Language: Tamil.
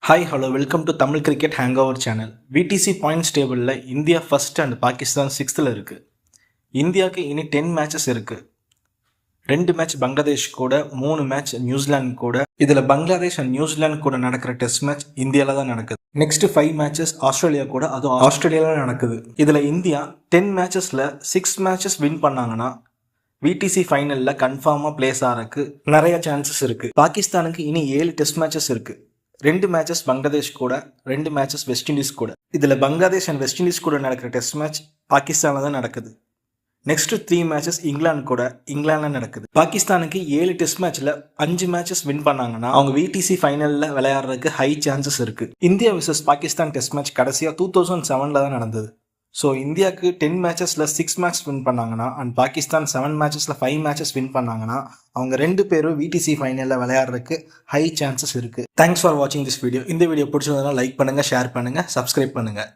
Hi, hello, welcome to Tamil Cricket Hangover channel. VTC points table India first and Pakistan 6th இருக்கு. இந்தியாவுக்கு இனி 10 மேட்சஸ் இருக்கு. 2 மேட்ச் பங்களாதேஷ் கூட, 3 மேட்ச் நியூசிலாந்து கூட. இதுல பங்களாதேஷ் அண்ட் நியூசிலாந்து கூட நடக்கிற டெஸ்ட் மேட்ச் இந்தியால தான் நடக்குது. நெக்ஸ்ட் 5 மேட்சஸ் ஆஸ்திரேலியா கூட, அதுவும் ஆஸ்திரேலியால நடக்குது. இதுல இந்தியா 10 மேட்சஸ்ல 6 மேட்சஸ் வின் பண்ணாங்கன்னா விடிசி ஃபைனல்ல கன்ஃபார்மா பிளேஸ் ஆகிறதுக்கு நிறைய சான்சஸ் இருக்கு. பாகிஸ்தானுக்கு இனி 7 டெஸ்ட் மேட்சஸ் இருக்கு. 2 மேட்சஸ் பங்களாதேஷ் கூட, 2 மேட்சஸ் வெஸ்ட் இண்டீஸ் கூட. இதில் பங்களாதேஷ் அண்ட் வெஸ்ட் இண்டீஸ் கூட நடக்கிற டெஸ்ட் மேட்ச் பாகிஸ்தானில் தான் நடக்குது. நெக்ஸ்ட் 3 மேட்சஸ் இங்கிலாந்து கூட, இங்கிலாந்தில் நடக்குது. பாகிஸ்தானுக்கு 7 டெஸ்ட் மேட்ச்ல 5 மேட்சஸ் வின் பண்ணாங்கன்னா அவங்க விடிசி ஃபைனலில் விளையாடுறதுக்கு ஹை சான்சஸ் இருக்கு. India versus Pakistan test match கடைசியாக 2007 தான் நடந்தது. ஸோ இந்தியாவுக்கு 10 மேட்சஸில் 6 மேட்ச் வின் பண்ணாங்கன்னா அண்ட் பாகிஸ்தான் 7 மேட்சஸில் 5 மேட்சஸ் வின் பண்ணாங்கன்னா அவங்க 2 பேரும் விடிசி ஃபைனலில் விளையாடுறதுக்கு ஹை சான்சஸ் இருக்குது. தேங்க்ஸ் ஃபார் வாட்சிங் திஸ் வீடியோ. இந்த வீடியோ பிடிச்சிருந்ததுனா லைக் பண்ணுங்கள், ஷேர் பண்ணுங்கள், சப்ஸ்கிரைப் பண்ணுங்கள்.